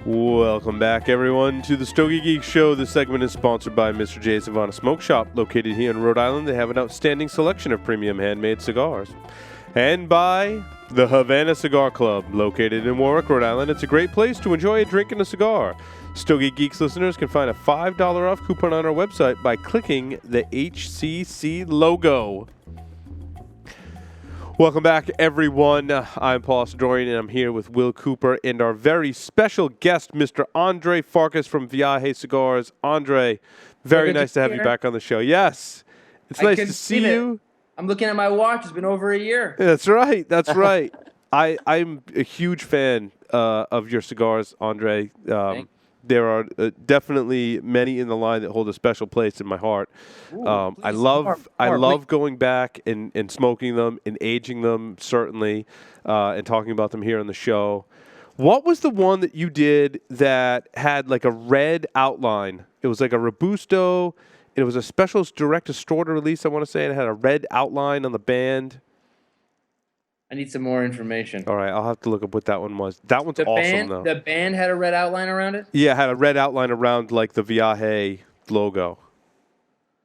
Welcome back, everyone, to the Stogie Geek Show. This segment is sponsored by Mr. J's Havana Smoke Shop, located here in Rhode Island. They have an outstanding selection of premium handmade cigars. And by the Havana Cigar Club, located in Warwick, Rhode Island. It's a great place to enjoy a drink and a cigar. Stogie Geeks listeners can find a $5 off coupon on our website by clicking the HCC logo. Welcome back, everyone. I'm Paul Sidorian, and I'm here with Will Cooper and our very special guest, Mr. Andre Farkas from Viaje Cigars. Andre, very nice to have you back on the show. Yes, it's nice to see you. I'm looking at my watch. It's been over a year. That's right. That's right. I'm a huge fan of your cigars, Andre. There are definitely many in the line that hold a special place in my heart. Ooh, I love going back and smoking them and aging them, certainly, and talking about them here on the show. What was the one that you did that had like a red outline? It was like a Robusto. It was a special direct-to-store release, I want to say. And it had a red outline on the band. I need some more information. All right, I'll have to look up what that one was. That one's awesome, though. The band had a red outline around it? Yeah, it had a red outline around, like, the Viaje logo.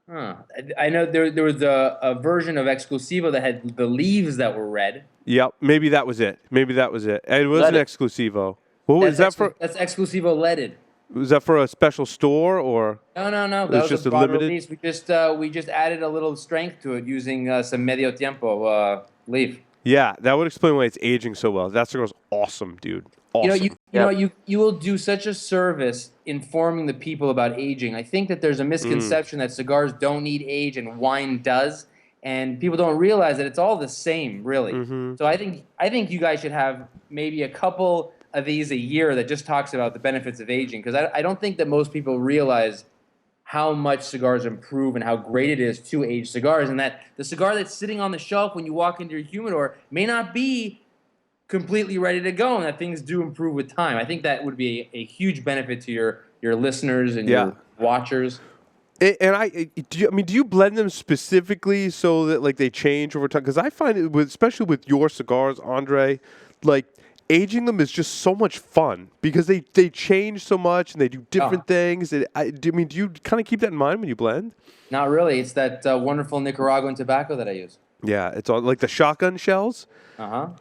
Huh. I know there was a version of Exclusivo that had the leaves that were red. Yep, maybe that was it. It was an Exclusivo. What was that for? That's Exclusivo leaded. Was that for a special store, or? No. That was just a broad release. We just added a little strength to it using some medio tiempo leaf. Yeah, that would explain why it's aging so well. That cigar's awesome, dude. Awesome. You will do such a service informing the people about aging. I think that there's a misconception that cigars don't need age and wine does, and people don't realize that it's all the same, really. Mm-hmm. So I think you guys should have maybe a couple of these a year that just talks about the benefits of aging, because I don't think that most people realize how much cigars improve and how great it is to age cigars, and that the cigar that's sitting on the shelf when you walk into your humidor may not be completely ready to go, and that things do improve with time. I think that would be a huge benefit to your listeners and your watchers. And do you blend them specifically so that like they change over time? Because I find it, especially with your cigars, Andre, like aging them is just so much fun because they change so much and they do different things. Do you kind of keep that in mind when you blend? Not really. It's that wonderful Nicaraguan tobacco that I use. Yeah, it's all like the shotgun shells.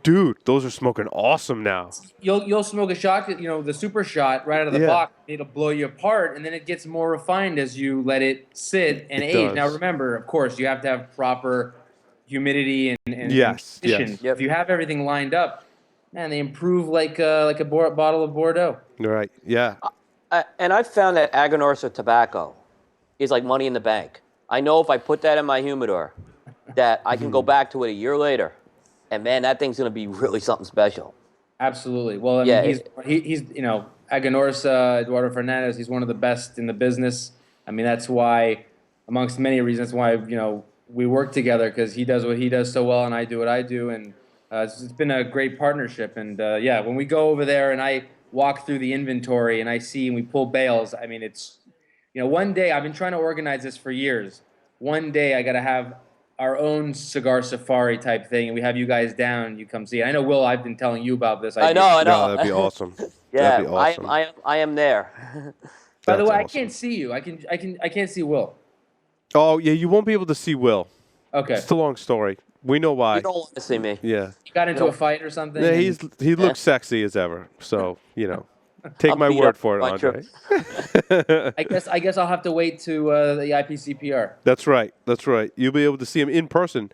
Dude, those are smoking awesome now. You'll smoke a shot, the super shot right out of the box. It'll blow you apart, and then it gets more refined as you let it sit and age. Does. Now remember, of course, you have to have proper humidity and condition. Yes. If you have everything lined up, man, they improve like a bottle of Bordeaux. Right. Yeah. And I've found that Aganorsa tobacco is like money in the bank. I know if I put that in my humidor, that I can go back to it a year later, and man, that thing's going to be really something special. Absolutely. Well, I mean, he's Aganorsa, Eduardo Fernandez. He's one of the best in the business. I mean, that's why, amongst many reasons, why we work together, because he does what he does so well, and I do what I do, and it's been a great partnership. And when we go over there and I walk through the inventory and I see and we pull bales, I mean, it's one day I've been trying to organize this for years. One day I got to have our own cigar safari type thing, and we have you guys down. You come see. I know, Will, I've been telling you about this. I know. No, that'd be awesome. That'd be awesome. I am there. By the way, awesome. I can't see you. I can't see Will. Oh yeah, you won't be able to see Will. Okay. It's a long story. We know why. You don't want to see me. Yeah. You got into a fight or something? Yeah, he looks sexy as ever. So take my word for it, Andre. I guess I'll have to wait to the IPCPR. That's right. You'll be able to see him in person.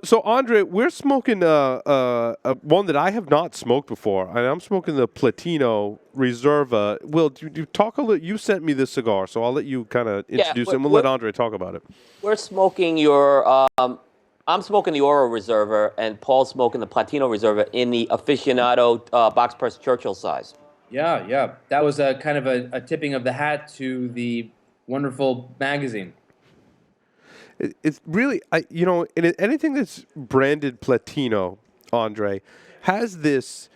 So, Andre, we're smoking one that I have not smoked before, and I'm smoking the Platino Reserva. Will, you talk a little? You sent me this cigar, so I'll let you kind of introduce it. We'll let Andre talk about it. We're smoking I'm smoking the Oro Reserva, and Paul's smoking the Platino Reserva in the aficionado box press Churchill size. Yeah. That was a kind of a tipping of the hat to the wonderful magazine. It's really, anything that's branded Platino, Andre, has this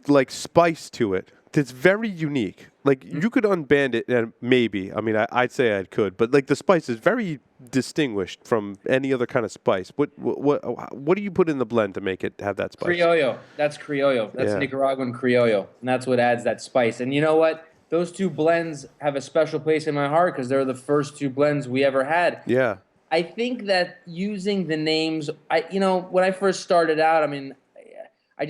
like spice to it that's very unique. Like, you could unband it, and maybe. I mean, I'd say I could, but like the spice is very distinguished from any other kind of spice. What do you put in the blend to make it have that spice? Criollo. That's Criollo. That's Nicaraguan Criollo, and that's what adds that spice. And you know what? Those two blends have a special place in my heart because they're the first two blends we ever had. Yeah. I think that using the names, when I first started out, I mean, I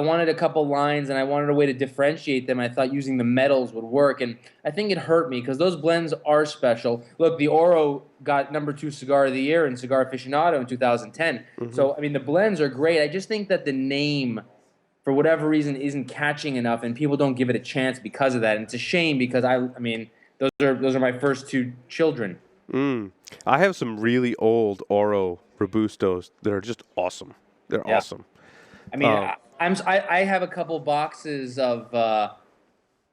wanted a couple lines and I wanted a way to differentiate them. I thought using the metals would work, and I think it hurt me because those blends are special. Look, the Oro got #2 cigar of the year in Cigar Aficionado in 2010. So, I mean, the blends are great. I just think that the name, for whatever reason, isn't catching enough, and people don't give it a chance because of that. And it's a shame because I mean, those are my first two children. I have some really old Oro Robustos that are just awesome. They're awesome. I mean, I have a couple boxes of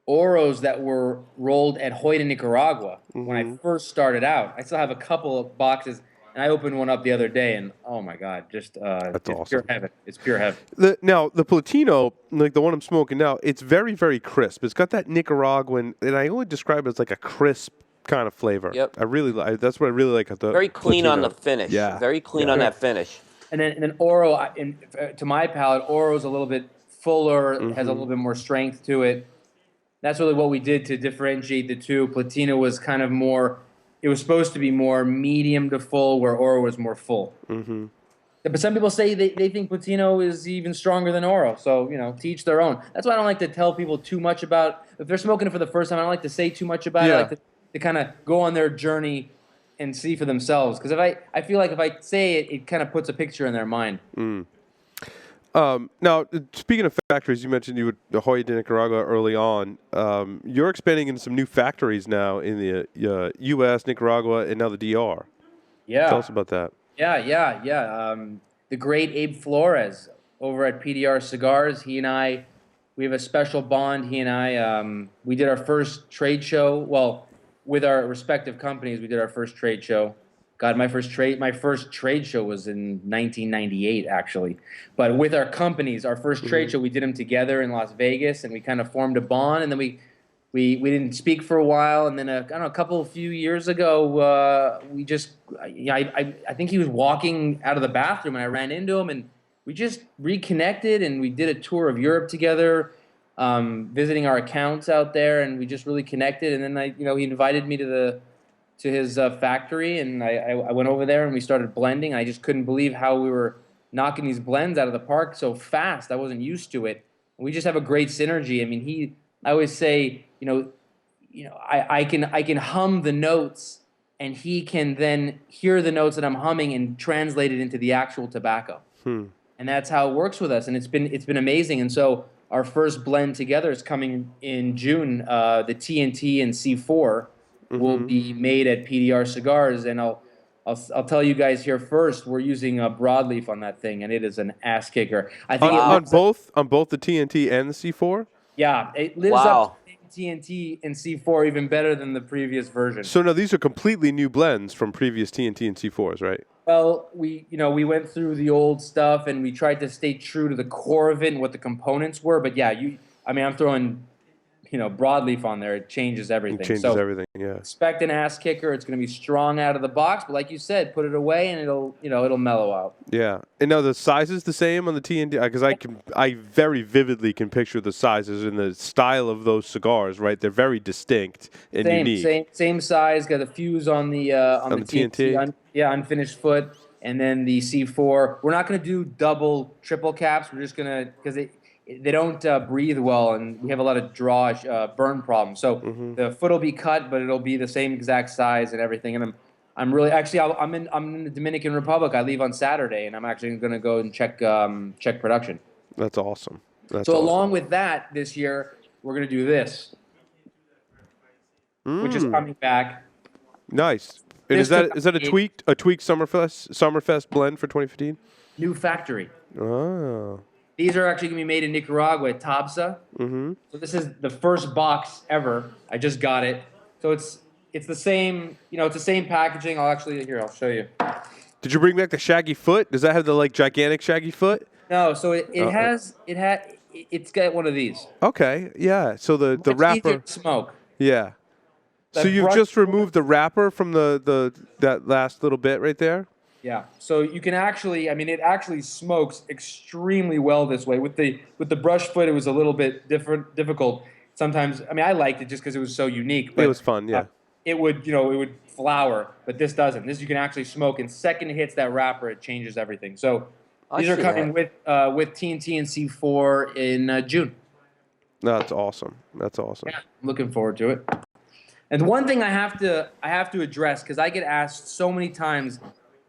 Oros that were rolled at Hoyt in Nicaragua when I first started out. I still have a couple of boxes, and I opened one up the other day, and oh my God, just it's awesome. Pure heaven. It's pure heaven. Now, the Platino, like the one I'm smoking now, it's very, very crisp. It's got that Nicaraguan, and I only describe it as like a crisp kind of flavor. Yep. That's what I really like. Very clean Platino. on the finish. Yeah. Very clean on that finish. And then Oro, to my palate, Oro's a little bit fuller, has a little bit more strength to it. That's really what we did to differentiate the two. Platino was kind of more, it was supposed to be more medium to full, where Oro was more full. But some people say they think Platino is even stronger than Oro. So, to each their own. That's why I don't like to tell people too much about, if they're smoking it for the first time, I don't like to say too much about it. I like to kind of go on their journey and see for themselves. Because I feel like if I say it, it kind of puts a picture in their mind. Now, speaking of factories, you mentioned you would Hoyt in Nicaragua early on. You're expanding into some new factories now in the U.S., Nicaragua, and now the D.R. Yeah. Tell us about that. Yeah. The great Abe Flores over at PDR Cigars, he and I, we have a special bond. He and I, we did our first trade show. Well, with our respective companies, we did our first trade show. God, my first trade show was in 1998, actually. But with our companies, our first trade show, we did them together in Las Vegas, and we kind of formed a bond. And then we didn't speak for a while, and then a few years ago, I think he was walking out of the bathroom, and I ran into him, and we just reconnected, and we did a tour of Europe together, visiting our accounts out there, and we just really connected. And then he invited me to his factory, and I went over there and we started blending. I just couldn't believe how we were knocking these blends out of the park so fast. I wasn't used to it. We just have a great synergy. I mean, I always say, I can hum the notes, and he can then hear the notes that I'm humming and translate it into the actual tobacco. And that's how it works with us, and it's been amazing. And so our first blend together is coming in June. The TNT and C4 will be made at PDR Cigars, and I'll tell you guys here first. We're using a broadleaf on that thing, and it is an ass kicker. I think on both the TNT and the C4. Yeah, it lives up to TNT and C4 even better than the previous version. So now these are completely new blends from previous TNT and C4s, right? Well, we went through the old stuff and we tried to stay true to the core of it and what the components were. But yeah, I'm throwing broadleaf on there. It changes everything. It changes everything, yeah. Expect an ass kicker. It's going to be strong out of the box, but like you said, put it away and it'll mellow out. Yeah. And now the size is the same on the TNT, because I very vividly can picture the sizes and the style of those cigars. Right, they're very distinct and unique. Same size. Got a fuse on the TNT. Unfinished foot, and then the C4. We're not going to do double, triple caps. We're just going to, because they don't breathe well, and we have a lot of burn problems. So the foot will be cut, but it'll be the same exact size and everything. And I'm really I'm in the Dominican Republic. I leave on Saturday, and I'm actually going to go and check production. That's awesome. Along with that, this year we're going to do this, which is coming back. Nice. And is that a tweaked Summerfest blend for 2015? New factory. Oh. These are actually going to be made in Nicaragua at Tabsa. So this is the first box ever. I just got it. So it's the same, it's the same packaging. I'll show you. Did you bring back the shaggy foot? Does that have the gigantic shaggy foot? No. So it It's got one of these. Okay, yeah. So the It's easier wrapper. to smoke. Yeah. So That you've brush- just removed the wrapper from that last little bit right there? Yeah. So you can actually, I mean, it actually smokes extremely well this way. With the brush foot, it was a little bit difficult. Sometimes, I mean, I liked it just because it was so unique. But It was fun, yeah. it would flower, but this doesn't. This you can actually smoke. And second it hits that wrapper, it changes everything. So these are coming with TNT and C4 in June. That's awesome. That's awesome. Yeah, I'm looking forward to it. And the one thing I have to address, because I get asked so many times,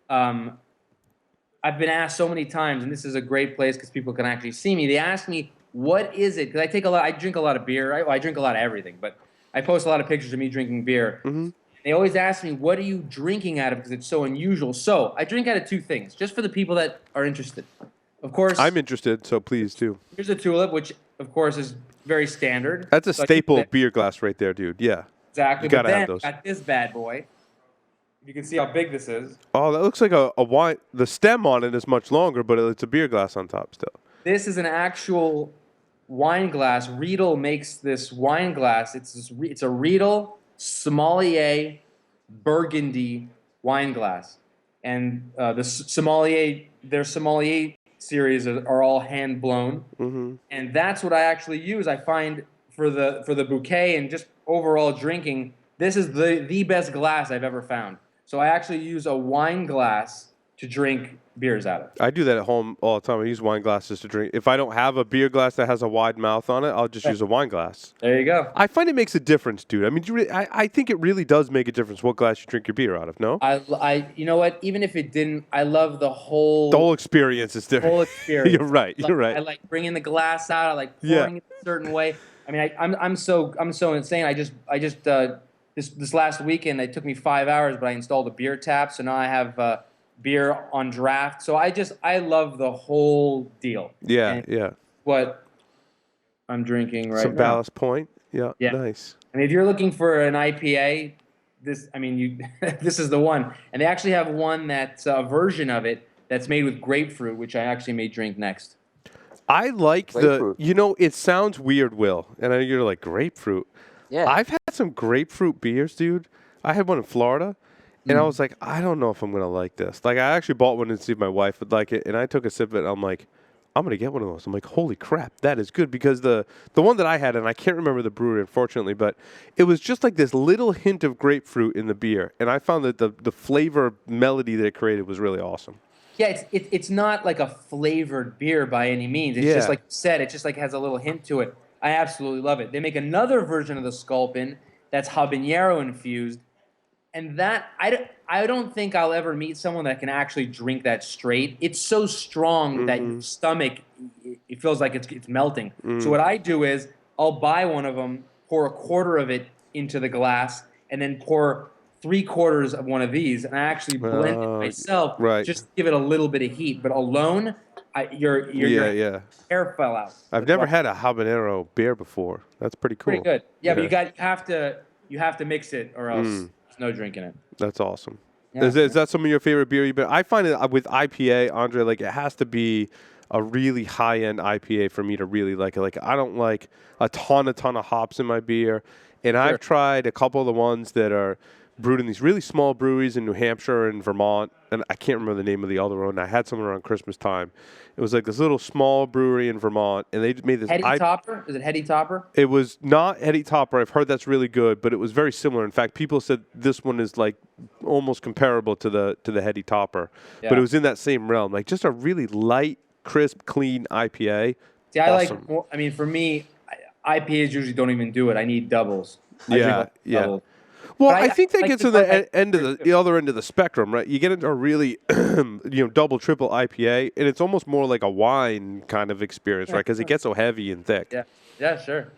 I've been asked so many times, and this is a great place because people can actually see me. They ask me, what is it? Because I drink a lot of beer. I drink a lot of everything, but I post a lot of pictures of me drinking beer. Mm-hmm. They always ask me, what are you drinking out of? Because it's so unusual. So I drink out of two things, just for the people that are interested. Of course, I'm interested, so please do. here's a tulip, which, of course, is very standard. That's a So staple beer glass right there, dude. Yeah. Exactly. You gotta but then have those. I got this bad boy. You can see how big this is. Oh, that looks like a wine. The stem on it is much longer, but it's a beer glass on top still. This is an actual wine glass. Riedel makes this wine glass. It's a Riedel Sommelier Burgundy wine glass, and their sommelier series are all hand blown, and that's what I actually use. I find for the bouquet and just overall drinking, this is the best glass I've ever found. So I actually use a wine glass to drink beers out of. I do that at home all the time. I use wine glasses to drink. If I don't have a beer glass that has a wide mouth on it, I'll just use a wine glass. There you go. I find it makes a difference, dude. I mean, I think it really does make a difference what glass you drink your beer out of, no? You know what? Even if it didn't, I love the whole experience is different. whole experience. You're right. You're right. I like bringing the glass out. I like pouring it a certain way. I mean, I'm so insane. I just this last weekend it took me 5 hours, but I installed a beer tap, so now I have beer on draft. So I love the whole deal. Yeah, and yeah. What I'm drinking right Some now. Ballast Point. Yeah, Yeah. Nice. I mean, if you're looking for an IPA, this is the one. And they actually have one that's a version of it that's made with grapefruit, which I actually may drink next. I like Grapefruit. it sounds weird, Will, and I know you're like grapefruit. Yeah. I've had some grapefruit beers, dude. I had one in Florida, and I was like, I don't know if I'm going to like this. Like, I actually bought one to see if my wife would like it, and I took a sip of it, and I'm like, I'm going to get one of those. I'm like, holy crap, that is good, because the one that I had, and I can't remember the brewery, unfortunately, but it was just like this little hint of grapefruit in the beer, and I found that the flavor melody that it created was really awesome. Yeah, it's not like a flavored beer by any means. It's just like you said, it just like has a little hint to it. I absolutely love it. They make another version of the Sculpin that's habanero infused, and that I don't think I'll ever meet someone that can actually drink that straight. It's so strong that your stomach, it feels like it's melting. So what I do is I'll buy one of them, pour a quarter of it into the glass, and then pour 3/4 of one of these, and I actually blend it myself, just to give it a little bit of heat. But alone, your hair fell out. I've never had a habanero beer before. That's pretty cool. Pretty good. Yeah, but you have to mix it, or else there's no drinking it. That's awesome. Yeah. Is that some of your favorite beer you've been? I find it with IPA, Andre, like it has to be a really high-end IPA for me to really like it. Like I don't like a ton of hops in my beer, and I've tried a couple of the ones that are brewed in these really small breweries in New Hampshire and Vermont, and I can't remember the name of the other one. I had some around Christmas time. It was like this little small brewery in Vermont, and they made this. Heady Topper? Is it Heady Topper? It was not Heady Topper. I've heard that's really good, but it was very similar. In fact, people said this one is like almost comparable to the Heady Topper, but it was in that same realm. Like just a really light, crisp, clean IPA. See, I mean, for me, IPAs usually don't even do it. I need doubles. Doubles. Well, I think that gets to the end of the other end of the spectrum, right? You get into a really, double, triple IPA, and it's almost more like a wine kind of experience, right? Because it gets so heavy and thick. Yeah, sure.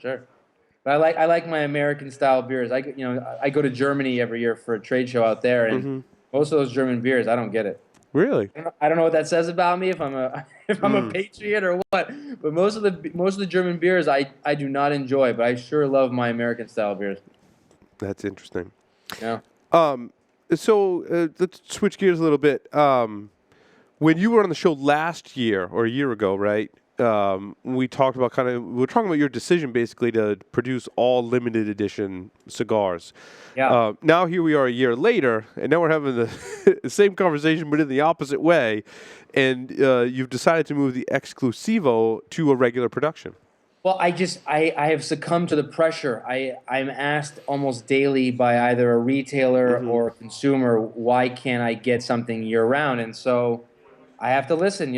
But I like my American style beers. I go to Germany every year for a trade show out there, and most of those German beers, I don't get it. Really? I don't know what that says about me, if I'm a patriot or what. But most of the German beers I do not enjoy, but I sure love my American style beers. That's interesting. Yeah. So let's switch gears a little bit. When you were on the show last year or a year ago, right? we talked about we're talking about your decision basically to produce all limited edition cigars. Yeah. Now here we are a year later, and now we're having the same conversation, but in the opposite way. And you've decided to move the Exclusivo to a regular production. Well, I have succumbed to the pressure. I'm asked almost daily by either a retailer or a consumer, why can't I get something year round? And so I have to listen.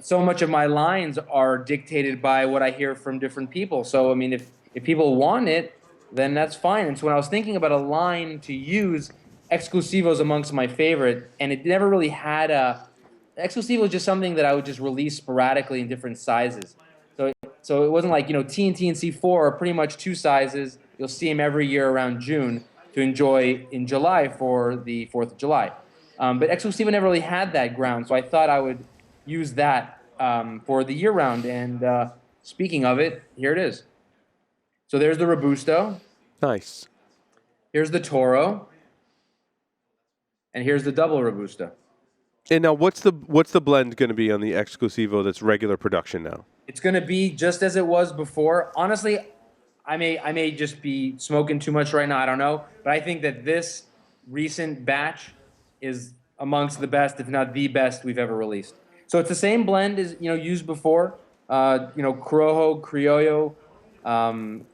So much of my lines are dictated by what I hear from different people. So, I mean, if people want it, then that's fine. And so when I was thinking about a line to use, Exclusivo is amongst my favorite, and it never really had Exclusivo is just something that I would just release sporadically in different sizes. So it wasn't like, T and T and C4 are pretty much two sizes. You'll see them every year around June to enjoy in July for the 4th of July. But Exclusivo never really had that ground, so I thought I would use that for the year round. And speaking of it, here it is. So there's the Robusto. Nice. Here's the Toro. And here's the double Robusto. And now, what's the blend going to be on the Exclusivo that's regular production now? It's going to be just as it was before. Honestly, I may just be smoking too much right now. I don't know, but I think that this recent batch is amongst the best, if not the best, we've ever released. So it's the same blend as used before. Corojo,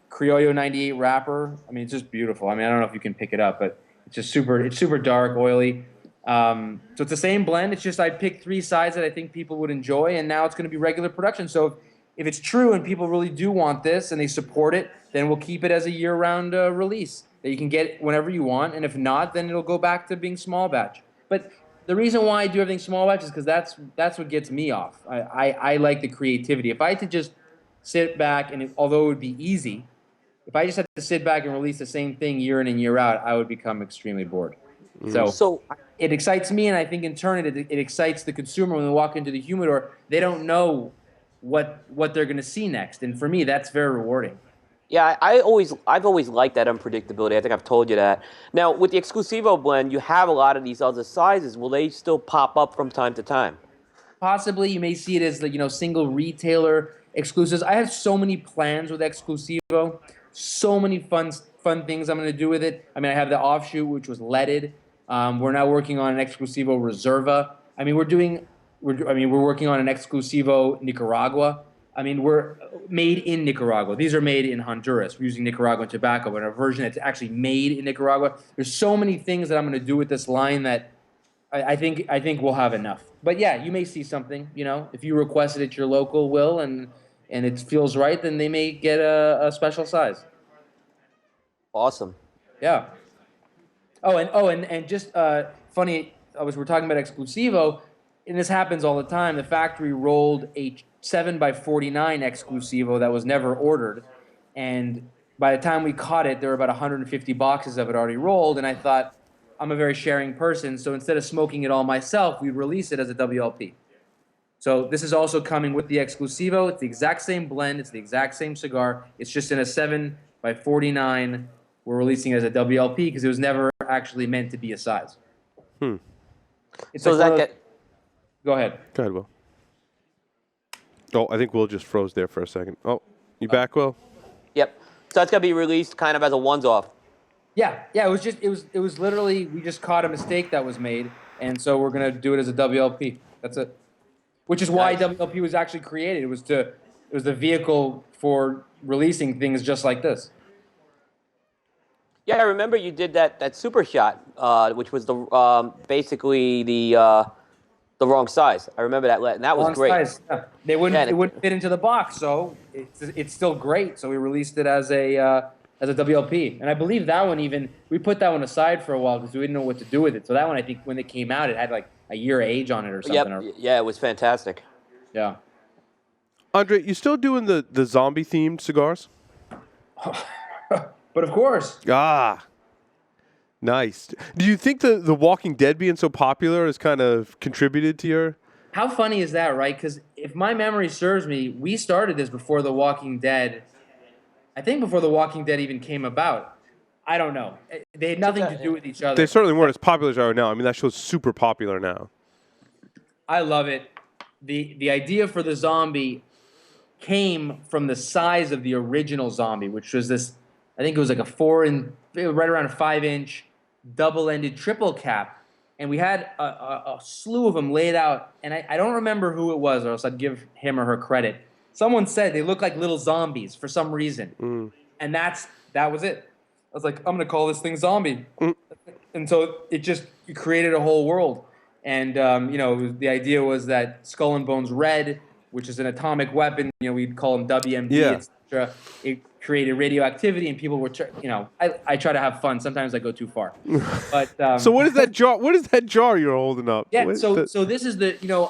Criollo 98 wrapper. I mean, it's just beautiful. I mean, I don't know if you can pick it up, but it's just super dark, oily. So it's the same blend. It's just I picked 3 sides that I think people would enjoy, and now it's going to be regular production. So if it's true and people really do want this and they support it, then we'll keep it as a year-round release that you can get whenever you want. And if not, then it'll go back to being small batch. But the reason why I do everything small batch is because that's what gets me off. I like the creativity. If I had to just sit back, and although it would be easy, if I just had to sit back and release the same thing year in and year out, I would become extremely bored. So it excites me, and I think in turn it excites the consumer when they walk into the humidor. They don't know what they're going to see next, and for me, that's very rewarding. Yeah, I've always liked that unpredictability. I think I've told you that. Now, with the Exclusivo blend, you have a lot of these other sizes. Will they still pop up from time to time? Possibly, you may see it as single retailer exclusives. I have so many plans with Exclusivo, so many fun things I'm going to do with it. I mean, I have the offshoot, which was leaded. We're now working on an Exclusivo Reserva. I mean, we're working on an Exclusivo Nicaragua. I mean, we're made in Nicaragua. These are made in Honduras. We're using Nicaraguan tobacco, but a version that's actually made in Nicaragua. There's so many things that I'm going to do with this line that I think we'll have enough. But yeah, you may see something. If you request it at your local will and it feels right, then they may get a special size. Awesome. Yeah. And just funny. We're talking about Exclusivo, and this happens all the time. The factory rolled a 7x49 Exclusivo that was never ordered, and by the time we caught it, there were about 150 boxes of it already rolled. And I thought, I'm a very sharing person, so instead of smoking it all myself, we'd release it as a WLP. So this is also coming with the Exclusivo. It's the exact same blend. It's the exact same cigar. It's just in a 7x49. We're releasing it as a WLP because it was never actually meant to be a size. So does that get... Go ahead. Go ahead, Will. Oh, I think Will just froze there for a second. Oh, you back, Will? Yep. So that's going to be released kind of as a ones-off. Yeah. It was literally, we just caught a mistake that was made, and so we're going to do it as a WLP. That's it. Which is why WLP was actually created. It was the vehicle for releasing things just like this. Yeah, I remember you did that super shot, which was basically the wrong size. I remember that, and that was wrong great. Size. Yeah. It wouldn't fit into the box, so it's still great. So we released it as a WLP, and I believe that one we put that one aside for a while because we didn't know what to do with it. So that one, I think, when it came out, it had like a year age on it or something. Yep. Yeah, it was fantastic. Yeah. Andre, you still doing the zombie themed cigars? But of course. Ah, nice. Do you think the Walking Dead being so popular has kind of contributed to your... How funny is that, right? Because if my memory serves me, we started this before The Walking Dead. I think before The Walking Dead even came about. I don't know. They had nothing to do with each other. They certainly weren't as popular as they are now. I mean, that show's super popular now. I love it. the idea for the zombie came from the size of the original zombie, which was this. I think it was like right around a 5-inch, double-ended triple cap, and we had a slew of them laid out. And I don't remember who it was, or else I'd give him or her credit. Someone said they look like little zombies for some reason, and that was it. I was like, I'm gonna call this thing Zombie, and so it created a whole world. And the idea was that Skull and Bones Red, which is an atomic weapon, we'd call them WMD, etc. It created radioactivity, and people were, I try to have fun. Sometimes I go too far. But so what is that jar? What is that jar you're holding up? Yeah. So this is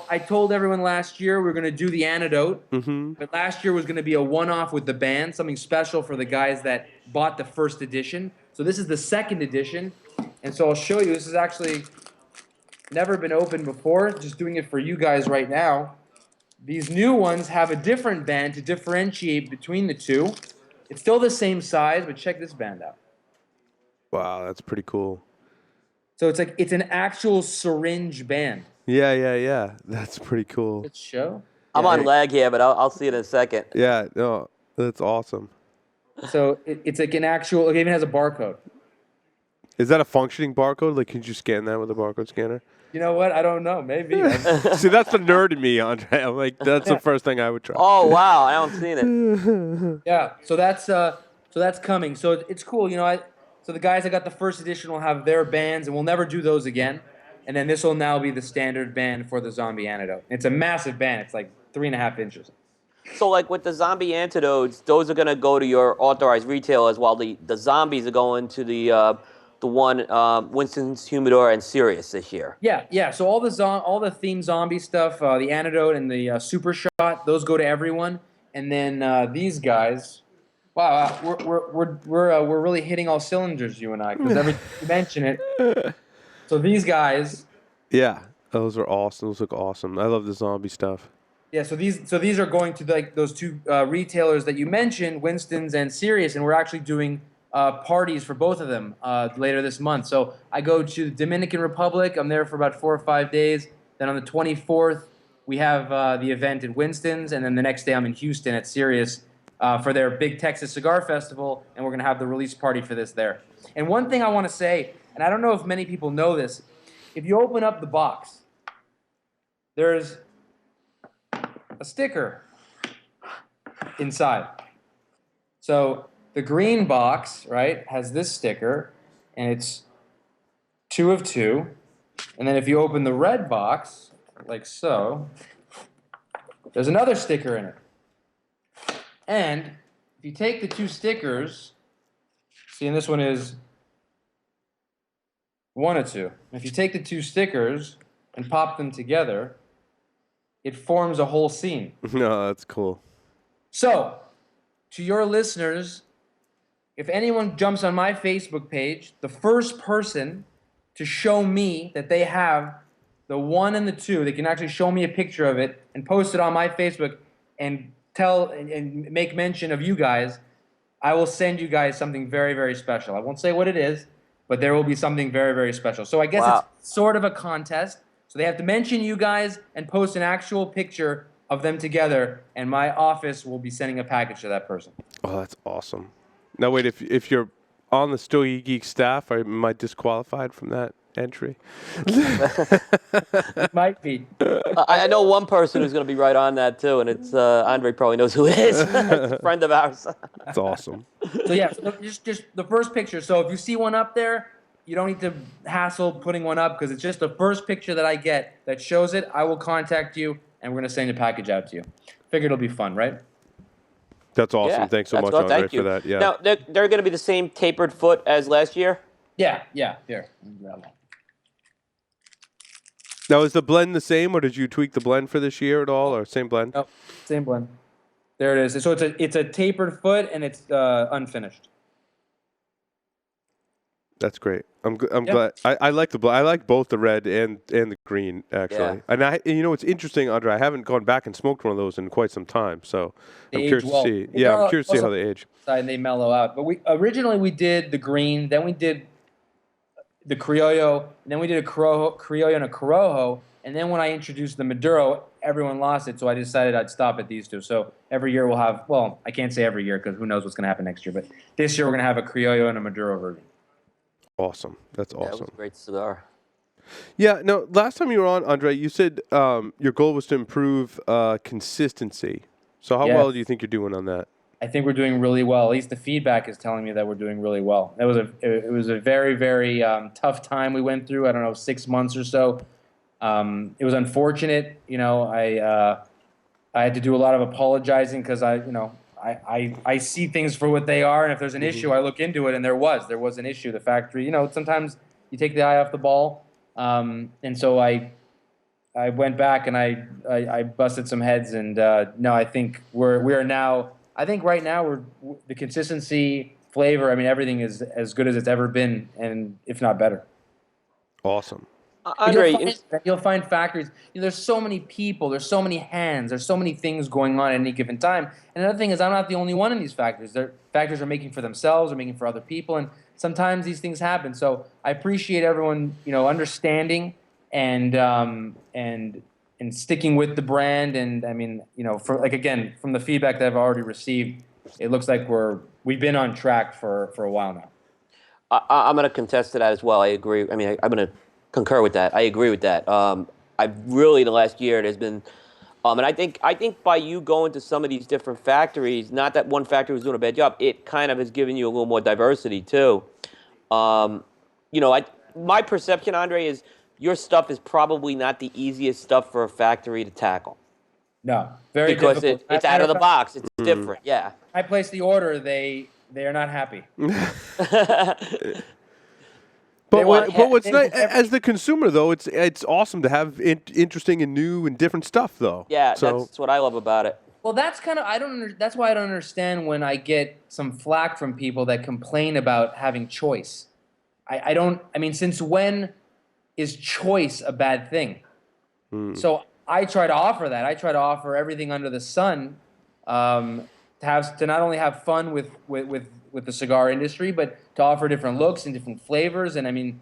I told everyone last year we're going to do the antidote, but last year was going to be a one-off with the band, something special for the guys that bought the first edition. So this is the second edition, and so I'll show you. This is actually never been opened before. Just doing it for you guys right now. These new ones have a different band to differentiate between the two. It's still the same size, but check this band out. Wow, that's pretty cool. So it's an actual syringe band. Yeah. That's pretty cool. Let's show. I'm on lag here, but I'll see it in a second. Yeah, no, that's awesome. So it's like an actual. It even has a barcode. Is that a functioning barcode? Like, can you scan that with a barcode scanner? You know what? I don't know. Maybe. See, that's the nerd in me, Andre. I'm like, that's the first thing I would try. Oh wow, I haven't seen it. Yeah. So that's coming. So it's cool. So the guys that got the first edition will have their bands, and we'll never do those again. And then this will now be the standard band for the Zombie Antidote. It's a massive band. It's like 3.5 inches. So like with the zombie antidotes, those are gonna go to your authorized retailers, while the zombies are going to the one Winston's Humidor and Sirius this year. Yeah. So all the theme zombie stuff, the antidote and the super shot, those go to everyone. And then these guys, wow, we're really hitting all cylinders, you and I, because every time you mention it. So these guys. Yeah, those are awesome. Those look awesome. I love the zombie stuff. Yeah, so these are going to like those two retailers that you mentioned, Winston's and Sirius, and we're actually doing parties for both of them later this month. So I go to the Dominican Republic. I'm there for about 4 or 5 days. Then on the 24th, we have the event at Winston's, and then the next day I'm in Houston at Sirius for their big Texas Cigar Festival, and we're going to have the release party for this there. And one thing I want to say, and I don't know if many people know this, if you open up the box, there's a sticker inside. So the green box, right, has this sticker, and it's 2 of 2. And then if you open the red box, like so, there's another sticker in it. And if you take the 2 stickers, see, and this one is 1 of 2. If you take the 2 stickers and pop them together, it forms a whole scene. No, that's cool. So, to your listeners, if anyone jumps on my Facebook page, the first person to show me that they have the 1 and the 2, they can actually show me a picture of it and post it on my Facebook and tell and make mention of you guys, I will send you guys something very, very special. I won't say what it is, but there will be something very, very special. So I guess it's sort of a contest. So they have to mention you guys and post an actual picture of them together, and my office will be sending a package to that person. Oh, that's awesome. Now, wait, if you're on the Stogie Geek staff, am I disqualified from that entry? It might be. I know one person who's going to be right on that too, and it's Andre probably knows who it is. It's a friend of ours. That's awesome. So yeah, just the first picture. So if you see one up there, you don't need to hassle putting one up because it's just the first picture that I get that shows it. I will contact you, and we're going to send a package out to you. Figured it'll be fun, right? That's awesome. Yeah, Thanks so much, Andre, for that. Yeah. Now, they're going to be the same tapered foot as last year? Yeah. Here. Now, is the blend the same, or did you tweak the blend for this year at all, or same blend? Oh, same blend. There it is. So it's a tapered foot, and it's unfinished. That's great. I'm glad. I like the blend. I like both the red and the green, actually. Yeah. And it's interesting, Andre. I haven't gone back and smoked one of those in quite some time, so I'm They curious age well. to see. Yeah, I'm curious to see how they age. And they mellow out. But originally we did the green, then we did the Criollo, and then we did a Criollo and a Corojo, and then when I introduced the Maduro, everyone lost it, so I decided I'd stop at these two. So every year we'll have, well, I can't say every year because who knows what's going to happen next year, but this year we're going to have a Criollo and a Maduro version. Awesome. That's awesome. That was a great cigar. Yeah, no, last time you were on, Andre, you said your goal was to improve consistency. So how well do you think you're doing on that? I think we're doing really well. At least the feedback is telling me that we're doing really well. It was a very, very tough time we went through. I don't know, 6 months or so. It was unfortunate. You know, I had to do a lot of apologizing because I see things for what they are, and if there's an issue, I look into it, and there was an issue. The factory, you know, sometimes you take the eye off the ball, and so I went back and I busted some heads, and no, I think we are now. I think right now the consistency, flavor. I mean, everything is as good as it's ever been, and if not better. Awesome. Andre, You'll find factories. You know, there's so many people, there's so many hands, there's so many things going on at any given time. And another thing is, I'm not the only one in these factories. Factories are making for themselves, or making for other people, and sometimes these things happen. So I appreciate everyone, you know, understanding and sticking with the brand. And I mean, you know, again, from the feedback that I've already received, it looks like we've been on track for a while now. I'm going to contest to that as well. I agree. I mean, I'm going to concur with that. I agree with that. I've really, the last year, there's been, and I think by you going to some of these different factories, not that one factory was doing a bad job, it kind of has given you a little more diversity too. You know, my perception, Andre, is your stuff is probably not the easiest stuff for a factory to tackle. No, very because difficult. It's out of the box. It's different. Yeah. I place the order. They are not happy. But what's nice as the consumer though, it's awesome to have interesting and new and different stuff though. Yeah, that's what I love about it. Well, that's kind of that's why I don't understand when I get some flack from people that complain about having choice. I mean, since when is choice a bad thing? So I try to offer that. I try to offer everything under the sun, to not only have fun with the cigar industry, but to offer different looks and different flavors. And I mean,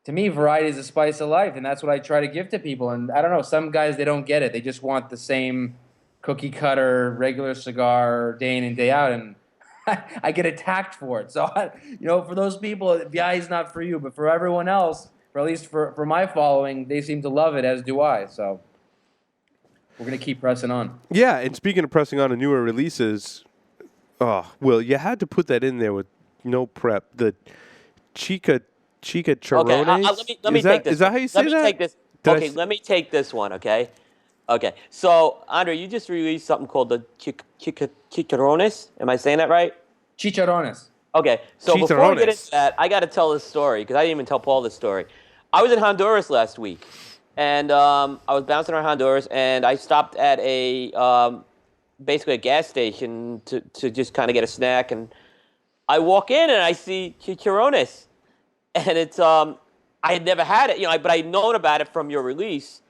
to me, variety is the spice of life, and that's what I try to give to people. And I don't know, some guys, they don't get it. They just want the same cookie cutter, regular cigar day in and day out, and I get attacked for it. So, you know, for those people, Viaje is not for you, but for everyone else, or at least for my following, they seem to love it, as do I. So we're going to keep pressing on. Yeah, and speaking of pressing on to newer releases, Will, you had to put that in there with no prep. The Chica Chicharrones. Okay, let me take this. Is that how you say that? Let me take this one, okay? Okay, so, Andre, you just released something called the Chicharrones. Am I saying that right? Chicharrones. Okay, so before we get into that, I got to tell this story, because I didn't even tell Paul this story. I was in Honduras last week, and I was bouncing around Honduras, and I stopped at basically a gas station to just kind of get a snack, and I walk in and I see chicharrones, and it's I had never had it, you know, but I'd known about it from your release,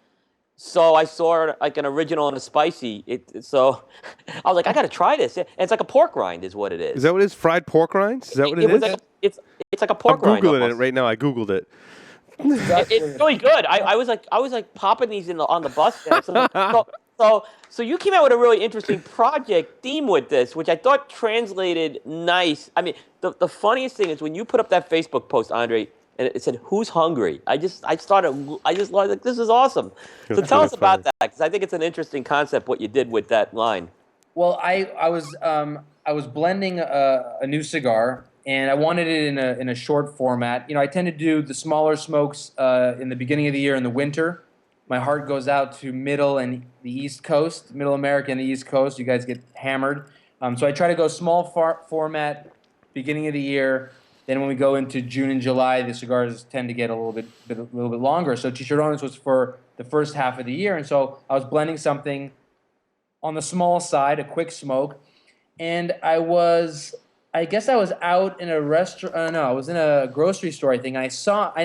so I saw like an original and a spicy. So I was like, I got to try this. And it's like a pork rind, is what it is. Is that what it is? Fried pork rinds? Is that what it is? It's like a pork rind. I'm googling it right now. I googled it. It's really good. I was like popping these on the bus. So you came out with a really interesting project theme with this, which I thought translated nice. I mean, the funniest thing is when you put up that Facebook post, Andre, and it said, "Who's hungry?" I just like, this is awesome. So tell us about that, because I think it's an interesting concept what you did with that line. Well, I was blending a new cigar, and I wanted it in a short format. You know, I tend to do the smaller smokes in the beginning of the year in the winter. My heart goes out to Middle and the East Coast, Middle America and the East Coast. You guys get hammered. So I try to go small format beginning of the year. Then when we go into June and July, the cigars tend to get a little bit longer. So Chicharrones was for the first half of the year. And so I was blending something on the small side, a quick smoke. And I guess I was out in a restaurant. No, I was in a grocery store, I think. And I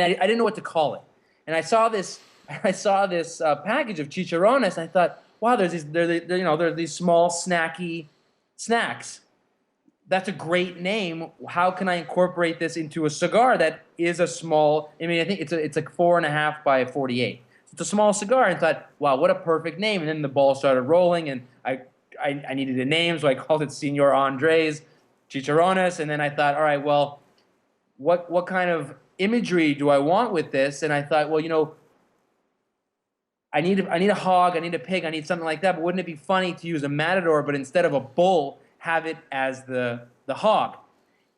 didn't know what to call it. And I saw this package of chicharrones, and I thought, wow, there are these small snacky snacks. That's a great name. How can I incorporate this into a cigar that is a small? I mean, I think it's like 4.5 by 48. it's a small cigar, and thought, wow, what a perfect name. And then the ball started rolling, and I needed a name, so I called it Senor Andres Chicharrones. And then I thought, all right, well, what kind of imagery do I want with this? And I thought, well, I need a hog, I need a pig, I need something like that. But wouldn't it be funny to use a matador, but instead of a bull, have it as the hog?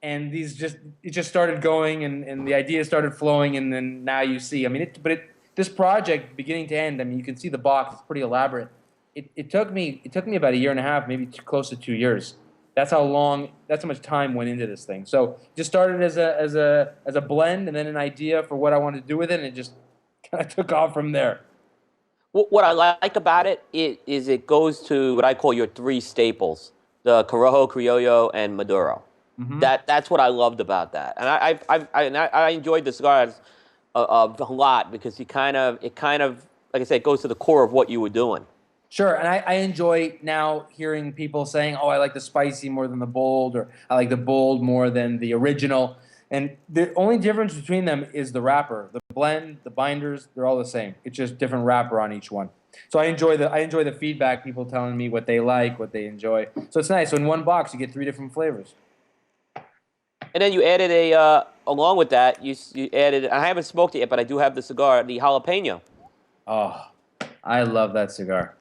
And it just started going, and the ideas started flowing, and then now you see. I mean, this project, beginning to end, I mean, you can see the box; it's pretty elaborate. It took me about a year and a half, maybe close to 2 years. That's how much time went into this thing. So it just started as a blend, and then an idea for what I wanted to do with it, and it just kind of took off from there. What I like about it is it goes to what I call your three staples: the Corojo, Criollo, and Maduro. Mm-hmm. That's what I loved about that, and I enjoyed the cigars a lot because it kind of like I said, it goes to the core of what you were doing. Sure, and I enjoy now hearing people saying, "Oh, I like the spicy more than the bold," or "I like the bold more than the original." And the only difference between them is the wrapper. The blend, the binders, they're all the same. It's just different wrapper on each one. So I enjoy the feedback, people telling me what they like, what they enjoy. So it's nice. So in one box, you get 3 different flavors. And then you added along with that, you added, I haven't smoked it yet, but I do have the cigar, the jalapeno. Oh, I love that cigar.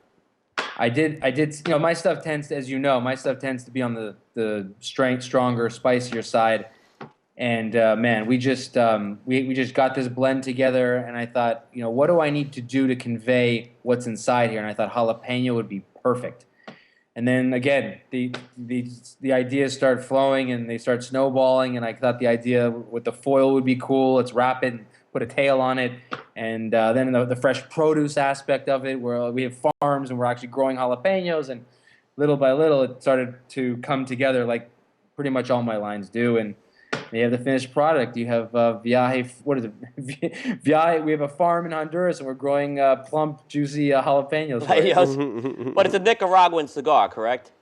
I did. My stuff tends to, as you know, to be on the stronger, spicier side. And man, we just got this blend together, and I thought, what do I need to do to convey what's inside here? And I thought jalapeno would be perfect. And then again, the ideas start flowing and they start snowballing, and I thought the idea with the foil would be cool. Let's wrap it, and put a tail on it, and then the fresh produce aspect of it, where we have farms and we're actually growing jalapenos, and little by little it started to come together like pretty much all my lines do. And you have the finished product. You have Viaje. What is it? Viaje. We have a farm in Honduras, and we're growing plump, juicy jalapenos. But it's a Nicaraguan cigar, correct?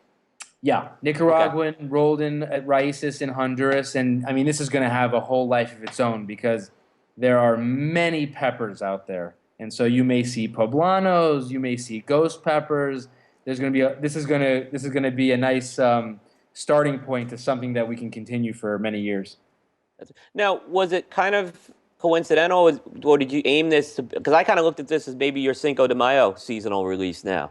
Yeah, Nicaraguan, okay. Rolled in at raíces in Honduras, and I mean, this is going to have a whole life of its own because there are many peppers out there, and so you may see poblanos, you may see ghost peppers. This is going to be a nice starting point to something that we can continue for many years. Now, was it kind of coincidental, or did you aim this? Because I kind of looked at this as maybe your Cinco de Mayo seasonal release now.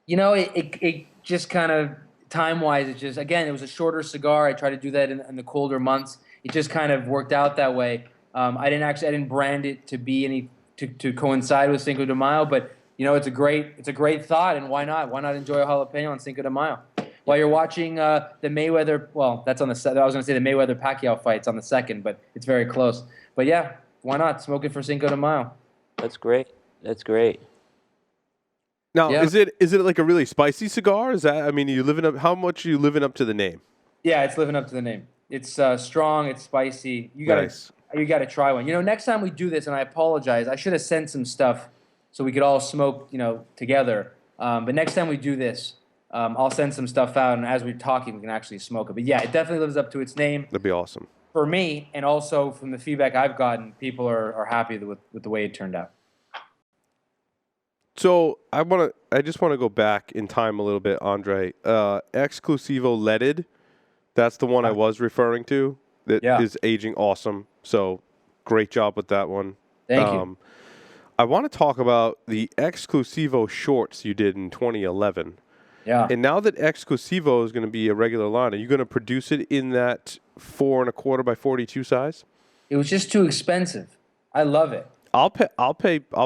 It just kind of time-wise, it was a shorter cigar. I tried to do that in the colder months. It just kind of worked out that way. I didn't brand it to be to coincide with Cinco de Mayo, but it's a great thought, and why not? Why not enjoy a jalapeno on Cinco de Mayo? While you're watching the Mayweather, well, that's on the I was going to say the Mayweather-Pacquiao fight's on the 2nd, but it's very close. But yeah, why not smoke it for Cinco de Mayo? That's great. That's great. Now, yeah. Is it like a really spicy cigar? Is that, I mean, how much are you living up to the name? Yeah, it's living up to the name. It's strong. It's spicy. You gotta try one. Next time we do this, and I apologize, I should have sent some stuff so we could all smoke, together. But next time we do this, I'll send some stuff out, and as we're talking, we can actually smoke it. But yeah, it definitely lives up to its name. That'd be awesome. For me, and also from the feedback I've gotten, people are happy with the way it turned out. So I just want to go back in time a little bit, Andre. Exclusivo leaded, that's the one I was referring to. That is aging awesome. So great job with that one. Thank you. I want to talk about the Exclusivo shorts you did in 2011. Yeah. And now that Exclusivo is going to be a regular line, are you going to produce it in that 4 1/4 by 42 size? It was just too expensive. I love it. I'll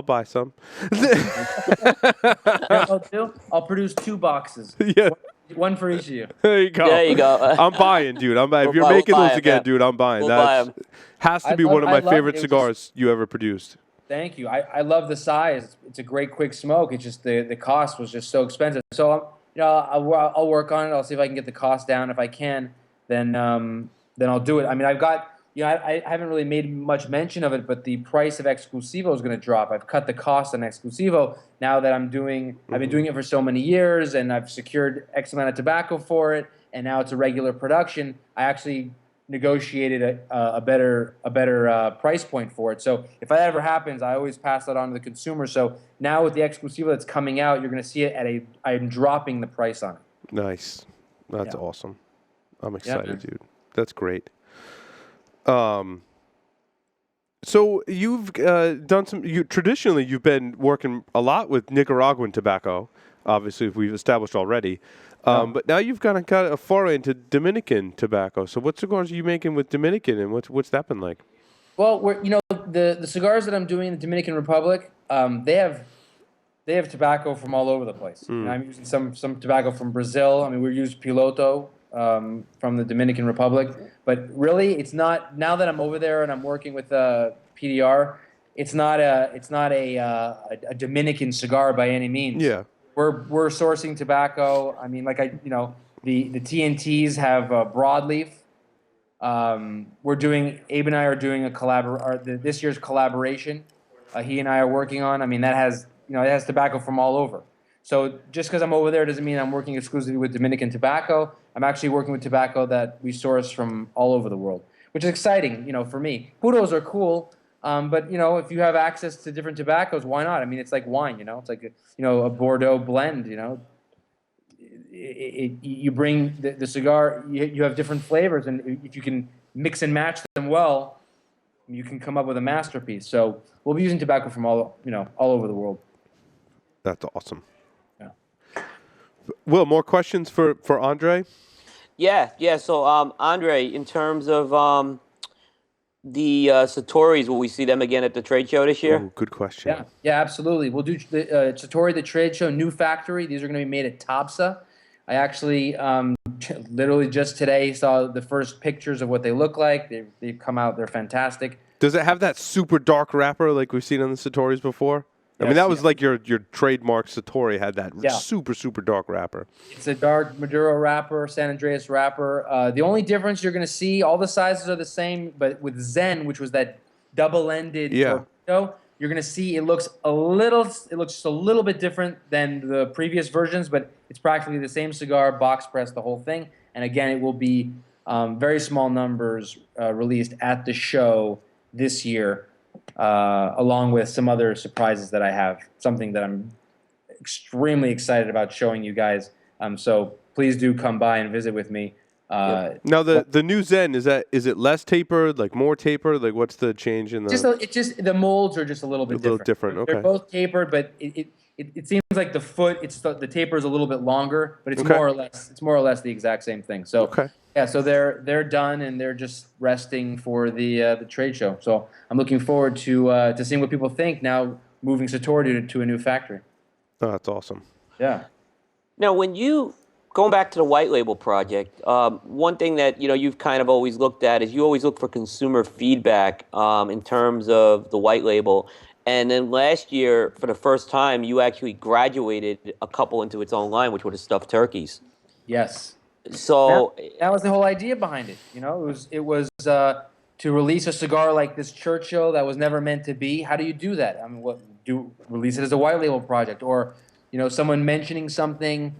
buy some. I'll produce 2 boxes. Yeah. One for each of you. There you go. I'm buying, dude. If you're making those again, dude, I'm buying. That has to be one of my favorite cigars you ever produced. Thank you. I love the size. It's a great quick smoke. It's just the cost was just so expensive. So I'll work on it. I'll see if I can get the cost down. If I can, then I'll do it. I mean, I've got. I haven't really made much mention of it, but the price of Exclusivo is going to drop. I've cut the cost on Exclusivo now that I've been doing it for so many years, and I've secured X amount of tobacco for it, and now it's a regular production. I actually negotiated a better price point for it. So if that ever happens, I always pass that on to the consumer. So now with the Exclusiva that's coming out, you're going to see it at I'm dropping the price on it. Nice. That's Yeah. awesome. I'm excited, man. dude. That's great. So you've done some. Traditionally, you've been working a lot with Nicaraguan tobacco. Obviously, we've established already. But now you've got a foray into Dominican tobacco. So what cigars are you making with Dominican, and what's that been like? Well, the cigars that I'm doing in the Dominican Republic, they have tobacco from all over the place. You know, I'm using some tobacco from Brazil. I mean, we use Piloto from the Dominican Republic, but really, it's not. Now that I'm over there and I'm working with PDR, it's not a Dominican cigar by any means. Yeah. We're sourcing tobacco. I mean, the TNTs have broadleaf. Abe and I are doing this year's collaboration. He and I are working on. I mean, that has it has tobacco from all over. So just because I'm over there doesn't mean I'm working exclusively with Dominican tobacco. I'm actually working with tobacco that we source from all over the world, which is exciting, for me. Puros are cool, but if you have access to different tobaccos, why not? I mean, it's like wine, It's like a Bordeaux blend, You bring the cigar, you have different flavors, and if you can mix and match them well, you can come up with a masterpiece. So we'll be using tobacco from all over the world. That's awesome. Yeah. Will, more questions for Andre? Yeah. So, Andre, in terms of the Satori's, will we see them again at the trade show this year? Ooh, good question. Yeah, absolutely. We'll do the Satori, the trade show, new factory. These are going to be made at Tabsa. I actually literally just today saw the first pictures of what they look like. They've come out. They're fantastic. Does it have that super dark wrapper like we've seen on the Satori's before? I mean, that was like your trademark Satori had that super, super dark wrapper. It's a dark Maduro wrapper, San Andreas wrapper. The only difference you're going to see, all the sizes are the same, but with Zen, which was that double-ended torpedo, you're going to see it looks just a little bit different than the previous versions, but it's practically the same cigar, box press, the whole thing. And again, it will be very small numbers released at the show this year. Along with some other surprises that I have, something that I'm extremely excited about showing you guys. So please do come by and visit with me. Now the new Zen, is it less tapered, like more tapered? Like what's the change in the? The molds are just a little bit different. Okay. They're both tapered, but it seems like the taper is a little bit longer, but it's more or less the exact same thing. So yeah, so they're done and they're just resting for the trade show. So I'm looking forward to seeing what people think now moving Satori to a new factory. Oh, that's awesome. Yeah. Now, going back to the white label project, one thing that you've kind of always looked at is you always look for consumer feedback in terms of the white label. And then last year, for the first time, you actually graduated a couple into its own line, which were the stuffed turkeys. Yes. So that was the whole idea behind it. It was to release a cigar like this Churchill that was never meant to be. How do you do that? I mean, release it as a white label project, or someone mentioning something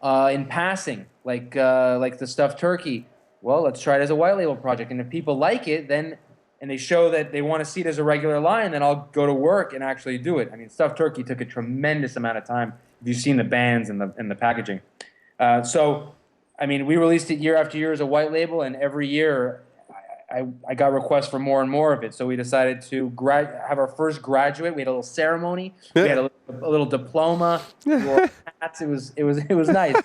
in passing, like the stuffed turkey. Well, let's try it as a white label project, and if people like it, then and they show that they want to see it as a regular line, then I'll go to work and actually do it. I mean, stuffed turkey took a tremendous amount of time. If you've seen the bands and the packaging, so. I mean, we released it year after year as a white label, and every year I got requests for more and more of it. So we decided to have our first graduate. We had a little ceremony. We had a little diploma. Hats. It was nice.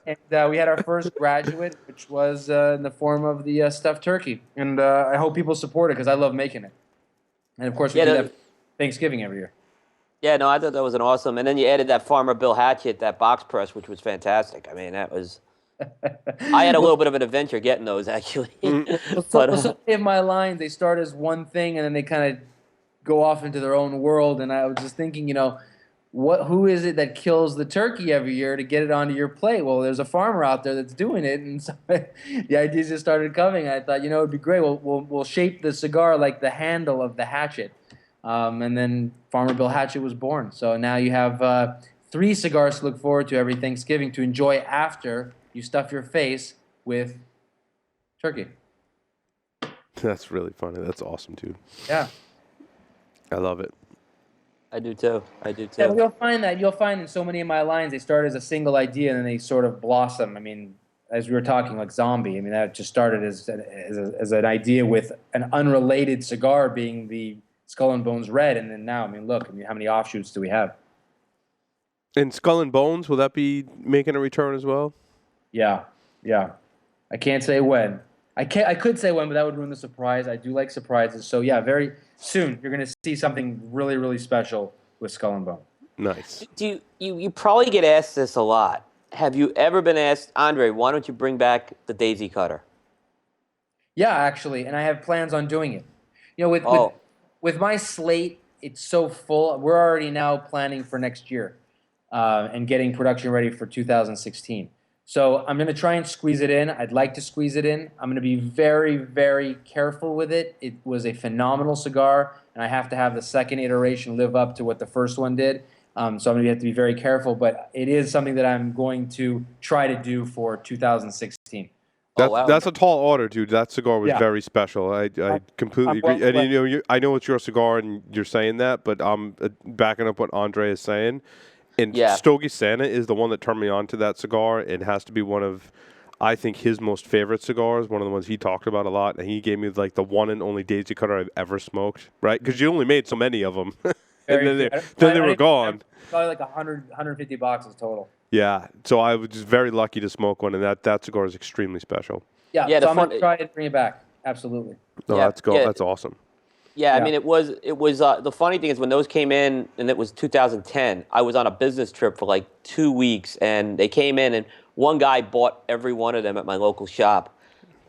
And we had our first graduate, which was in the form of the stuffed turkey. And I hope people support it because I love making it. And of course, we do that Thanksgiving every year. Yeah, no, I thought that was an awesome. And then you added that Farmer Bill Hatchet, that box press, which was fantastic. I mean, that was. I had a little bit of an adventure getting those, actually. So many of my lines, they start as one thing, and then they kind of go off into their own world. And I was just thinking, who is it that kills the turkey every year to get it onto your plate? Well, there's a farmer out there that's doing it, and so the ideas just started coming. I thought, it'd be great. We'll shape the cigar like the handle of the hatchet, and then Farmer Bill Hatchet was born. So now you have 3 cigars to look forward to every Thanksgiving to enjoy after you stuff your face with turkey. That's really funny. That's awesome, dude. Yeah. I love it. I do too. Yeah, but you'll find in so many of my lines they start as a single idea and then they sort of blossom. I mean, as we were talking, like Zombie. I mean, that just started as an idea with an unrelated cigar being the Skull and Bones Red, and then now, I mean, look, how many offshoots do we have? And Skull and Bones, will that be making a return as well? Yeah. I can't say when. I could say when, but that would ruin the surprise. I do like surprises, so yeah, very soon you're going to see something really, really special with Skull and Bone. Nice. Do you probably get asked this a lot. Have you ever been asked, Andre, why don't you bring back the Daisy Cutter? Yeah, actually, and I have plans on doing it. You know, with my slate, it's so full. We're already now planning for next year and getting production ready for 2016. So I'm going to try and squeeze it in. I'd like to squeeze it in. I'm going to be very, very careful with it. It was a phenomenal cigar, and I have to have the second iteration live up to what the first one did. So I'm going to have to be very careful, but it is something that I'm going to try to do for 2016. That's a tall order, dude. That cigar was very special. I completely agree. And I know it's your cigar, and you're saying that, but I'm backing up what Andre is saying. And Stogie Santa is the one that turned me on to that cigar. It has to be one of, I think, his most favorite cigars. One of the ones he talked about a lot, and he gave me like the one and only Daisy Cutter I've ever smoked. Right? Because you only made so many of them, and then they were gone. Probably like 150 boxes total. Yeah, so I was just very lucky to smoke one, and that cigar is extremely special. Yeah, so I'm going to try and bring it back. Absolutely. No, that's awesome. Yeah, I mean, it was the funny thing is when those came in, and it was 2010, I was on a business trip for like 2 weeks, and they came in, and one guy bought every one of them at my local shop.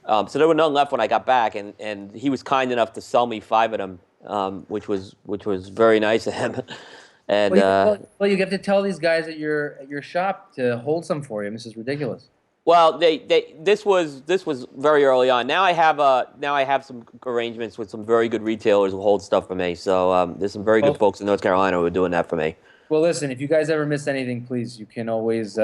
So there were none left when I got back, and he was kind enough to sell me 5 of them, which was very nice of him. And well, you have to tell these guys at your shop to hold some for you. This is ridiculous. Well, this was very early on. Now I have some arrangements with some very good retailers who hold stuff for me. So there's some very good folks in North Carolina who are doing that for me. Well, listen, if you guys ever miss anything, please, you can always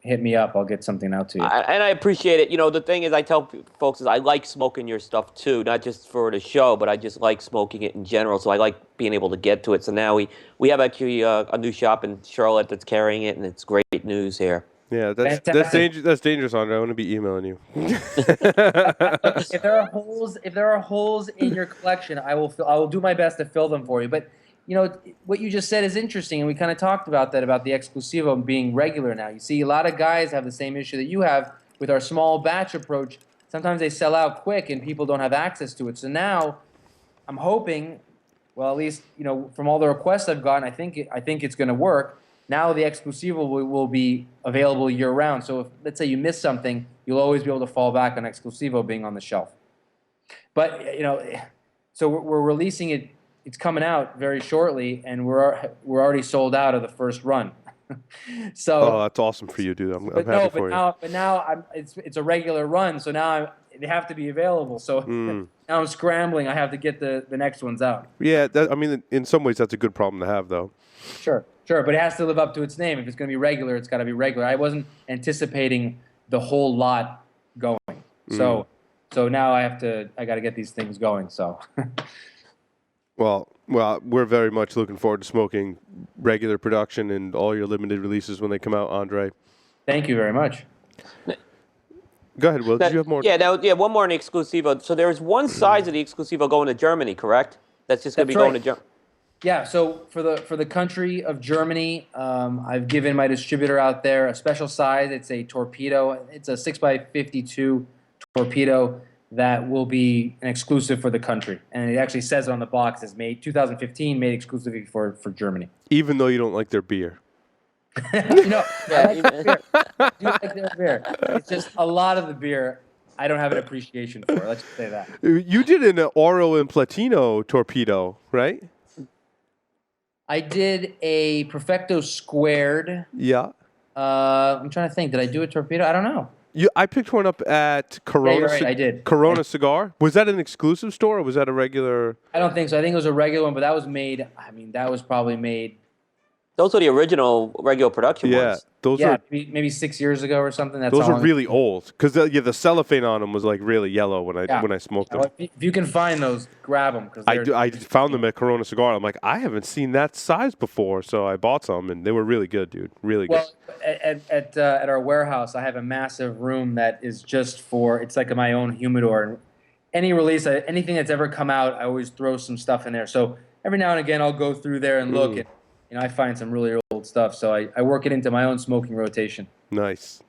hit me up. I'll get something out to you. And I appreciate it. You know, the thing is, I tell folks is I like smoking your stuff too, not just for the show, but I just like smoking it in general. So I like being able to get to it. So now we have actually a new shop in Charlotte that's carrying it, and it's great news here. Yeah, that's dangerous, Andre. I want to be emailing you. If there are holes in your collection, I will do my best to fill them for you. But you know what you just said is interesting, and we kind of talked about that about the exclusivo being regular now. You see, a lot of guys have the same issue that you have with our small batch approach. Sometimes they sell out quick, and people don't have access to it. So now, I'm hoping, well, at least from all the requests I've gotten, I think it's going to work. Now the exclusivo will be available year-round. So if, let's say, you miss something, you'll always be able to fall back on exclusivo being on the shelf. But so we're releasing it. It's coming out very shortly, and we're already sold out of the first run. So that's awesome for you, dude. I'm happy for you. But now it's a regular run, so now they have to be available. So now I'm scrambling. I have to get the next ones out. Yeah, I mean, in some ways, that's a good problem to have, though. Sure, but it has to live up to its name. If it's going to be regular, it's got to be regular. I wasn't anticipating the whole lot going, so now I got to get these things going. So, well, we're very much looking forward to smoking regular production and all your limited releases when they come out, Andre. Thank you very much. Go ahead, Will. Did you have more? Yeah, one more in the Exclusivo. So there's one size of the Exclusivo going to Germany, correct? That's just going to be going to Germany. Yeah, so for the country of Germany, I've given my distributor out there a special size. It's a torpedo. It's a 6x52 torpedo that will be an exclusive for the country. And it actually says it on the box. It's made 2015, made exclusively for Germany. Even though you don't like their beer. I like their beer. I do like their beer. It's just a lot of the beer I don't have an appreciation for. Let's just say that. You did an Oro and Platino torpedo, right? I did a Perfecto Squared. Yeah. I'm trying to think. Did I do a torpedo? I don't know. I picked one up at Corona. Yeah, you're right, I did. Corona Cigar. Was that an exclusive store, or was that a regular? I don't think so. I think it was a regular one, but that was made. I mean, that was probably made. Those are the original regular production ones. Those Yeah, are maybe 6 years ago or something. That's those how are long- really old because the cellophane on them was like really yellow when I smoked them. Well, if you can find those, grab them because I found them at Corona Cigar. I'm like, I haven't seen that size before, so I bought some, and they were really good, dude. Really good. Well, at our warehouse, I have a massive room that is just for. It's like my own humidor. And any release, anything that's ever come out, I always throw some stuff in there. So every now and again, I'll go through there and look, and I find some really old stuff. So I work it into my own smoking rotation. Nice.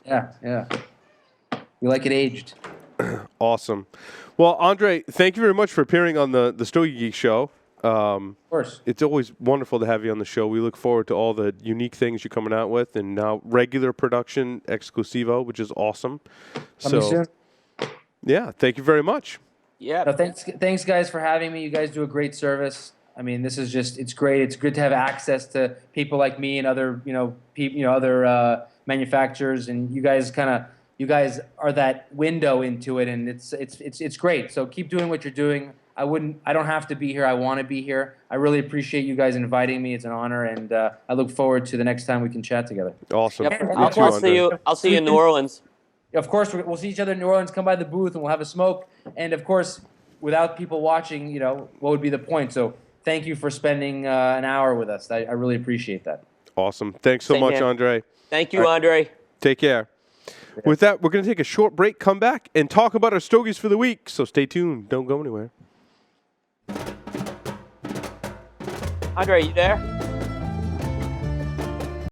Yeah. We like it aged. Awesome. Well, Andre, thank you very much for appearing on the Stogie Geek Show. Of course. It's always wonderful to have you on the show. We look forward to all the unique things you're coming out with, and now regular production exclusivo, which is awesome. Coming soon. Yeah, thank you very much. Yeah. No, thanks, guys, for having me. You guys do a great service. I mean, this is it's great. It's good to have access to people like me and other, other manufacturers, and you guys are that window into it, and it's great. So keep doing what you're doing. I don't have to be here. I want to be here. I really appreciate you guys inviting me. It's an honor, and I look forward to the next time we can chat together. Awesome. Yep. You too, Andre. I'll see you in New Orleans. Of course, we'll see each other in New Orleans. Come by the booth, and we'll have a smoke. And of course, without people watching, what would be the point? So thank you for spending an hour with us. I really appreciate that. Awesome. Thanks so Same much, here. Andre. Thank you, Andre. Take care. With that, we're going to take a short break, come back, and talk about our stogies for the week. So stay tuned. Don't go anywhere. Andre, you there?